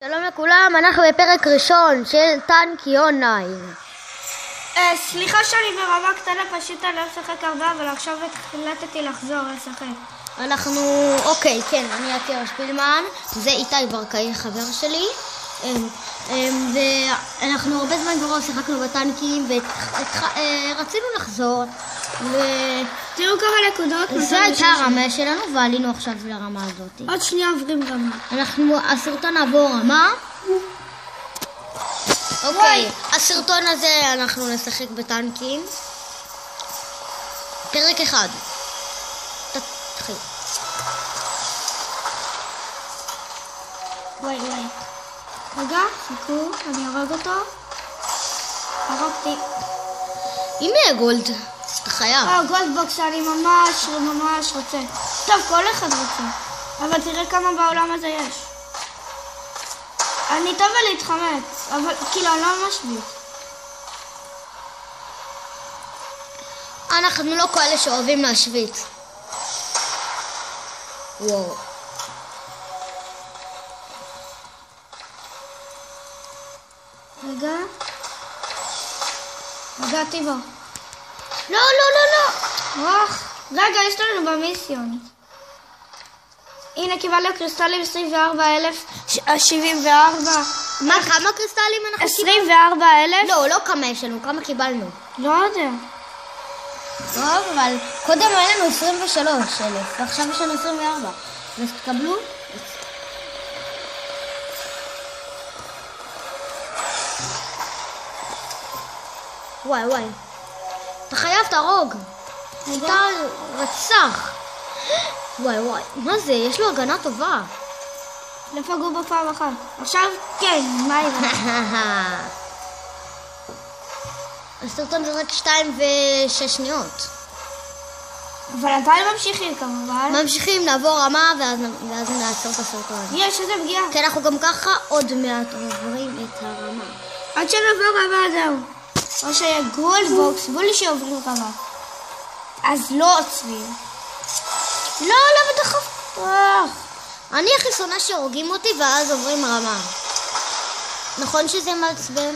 שלום לכולם, אנחנו בפרק ראשון של טנקי אונליין. סליחה שאני ברמה קטנה, פשוט אני לא משחק הרבה, אבל עכשיו החלטתי לחזור לשחק. אוקיי, כן, אני אקר שפילמן, זה איתי ברקאי, חבר שלי. ואנחנו הרבה זמן כבר שיחקנו בטנקים, ורצינו לחזור. תראו כמה נקודות. זו הייתה הרמה שלנו, ועלינו עכשיו לרמה הזאת. עוד שנייה עוברים רמה. הסרטון נעבור רמה. אוקיי, הסרטון הזה אנחנו נשחק בטנקים. פרק אחד. תתחיל. וואי. רגע, חכו, אני ארוג אותו. הרגתי. אם יהיה גולד, אתה חייב. גולדבוקס, אני ממש רוצה. טוב, כל אחד רוצה. אבל תראה כמה בעולם הזה יש. אני טוב להתחמץ, אבל כאילו אני לא משביט. אנחנו לא כאלה שאוהבים להשוויץ. וואו. רגע. הגעתי בו. לא. רגע, יש לנו במיסיון. הנה, קיבלנו קריסטלים 24,074. מה, כמה קריסטלים אנחנו קיבלנו? 24,000? לא כמה יש לנו, כמה קיבלנו? לא יודע. טוב, אבל קודם היה לנו 23,000, ועכשיו יש לנו 24. אז תקבלו? וואי. אתה חייב תרוג. אתה רצח. וואי. מה זה? יש לו הגנה טובה. לא פגעו בו פעם אחת. עכשיו כן, מה יראה? הסרטון זה רק 2 ו6 שניות. אבל עדיין ממשיכים כמובן. ממשיכים, נעבור רמה ואז נעצור את הסרטון. יש איזה פגיעה. כי אנחנו גם ככה עוד מעט עוברים את הרמה. עד שנעבור רמה זהו. או שיהיה גולדבוקס, בוא לי שעוברים רמה. אז לא עוצרים. לא, בדחוף. אני הכי שונא שהורגים אותי ואז עוברים רמה. נכון שזה מעצבן?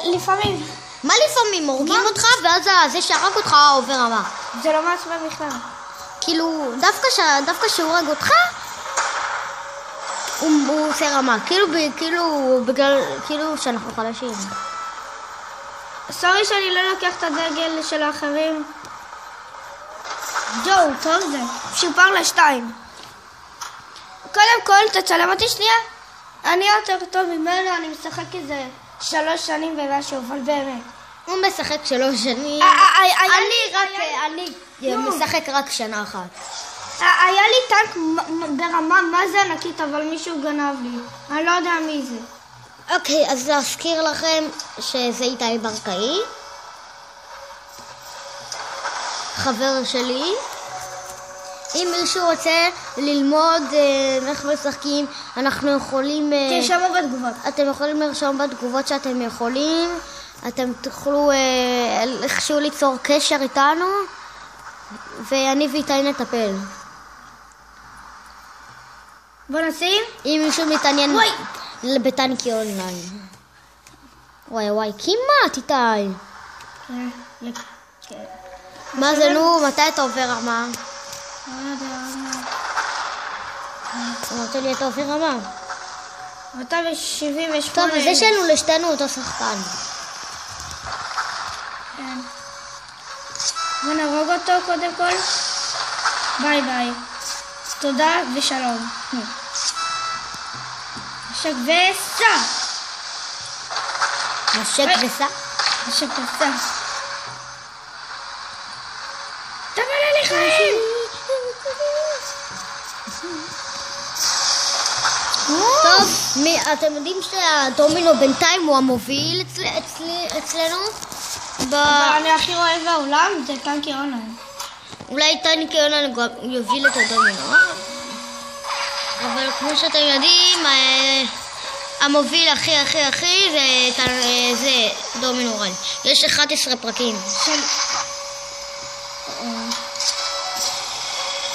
לפעמים. מה לפעמים? הורגים אותך ואז זה שהרג אותך עובר רמה. זה לא מעצבן בכלל. כאילו, דווקא שהורג אותך, הוא עושה רמה. כאילו שאנחנו חלשים. סורי שאני לא לוקח את הדגל של האחרים. טוב זה. שופר ל2. קודם כל, תצלם אותי שנייה. אני יותר טוב ממנו, אני משחק איזה 3 שנים ומשהו, אבל באמת. הוא משחק 3 שנים. אני משחק רק שנה אחת. היה לי טנק ברמה מה זה ענקית, אבל מישהו גנב לי. אני לא יודע מי זה. אוקיי, אז להזכיר לכם שזה איתי ברקאי, חבר שלי. אם מישהו רוצה ללמוד איך משחקים, אנחנו יכולים... תרשמו בתגובות. אתם יכולים לרשום בתגובות שאתם יכולים. אתם תוכלו איכשהו ליצור קשר איתנו, ואני ואיתי נטפל. בוא נשים. אם מישהו מתעניין בטנקי אונליין. וואי, כמעט איתי. מה זה, מתי אתה עובר רמה? אמרת לי אתה עובר רמה. 278. טוב, אז יש לנו לשתינו אותו שחקן. בוא נרוג אותו קודם כל. ביי. תודה ושלום. נשק וסע. תבוא לי חיים. טוב, אתם יודעים שהדומינו בינתיים הוא המוביל אצלנו? אני הכי אוהב בעולם, זה טנקי אונליין. אולי טנקי אונליין יוביל את הדומינו. אבל כמו שאתם יודעים, המוביל הכי זה דומינו אונליין. יש 11 פרקים.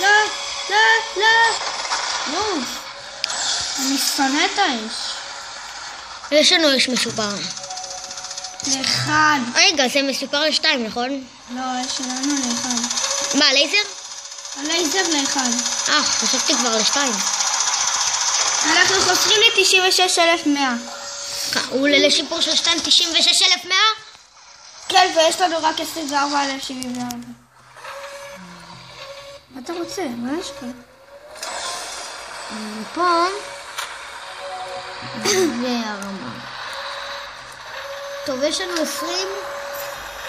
לא. אני שונא את האש. יש לנו יש מסופר. ל1. רגע, זה מסופר ל2, נכון? לא, יש לנו ל1. מה, לייזר? הלייזר ל1. חשבתי כבר ל2. אנחנו חוסרים לי 96,100. הוא עולה לשיפור של 2, 96,100? כן, ויש לנו רק 24,074. מה אתה רוצה? מה יש פה? פה זה הרמה. טוב, יש לנו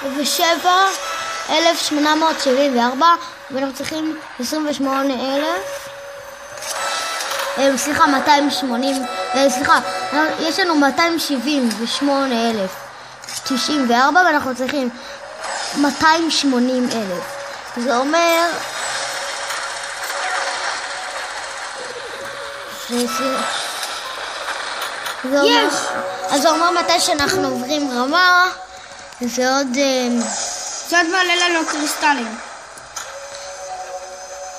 27,874 ואנחנו צריכים 280, יש לנו 278,094 ואנחנו צריכים 280,000. זה אומר אז זה אומר מתי שאנחנו עוברים רמה, זה עוד מעלה לנו קריסטלים.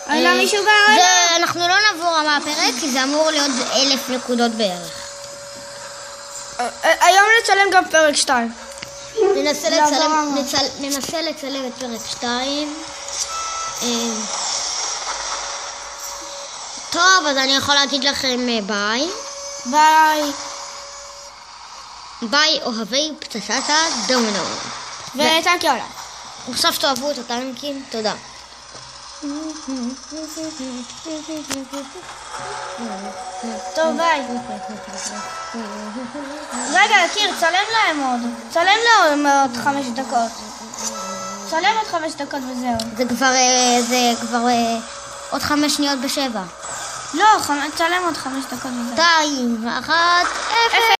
היה מישהו בעולם? אנחנו לא נעבור רמה הפרק, כי זה אמור להיות 1,000 נקודות בערך. היום נצלם גם פרק 2. ננסה לצלם את פרק 2. טוב, אז אני יכול להגיד לכם ביי. ביי. ביי, אוהבי פצצת הדומינו. וטנקי עולה. עכשיו שתאהבו את הטנקים, תודה. טוב, ביי. רגע, קיר, צלם להם עוד. צלם להם עוד 5 דקות. צלם עוד 5 דקות וזהו. זה כבר עוד 5 שניות ב7. לא, צלם עוד 5 דקות וזהו. 2, 1, 0.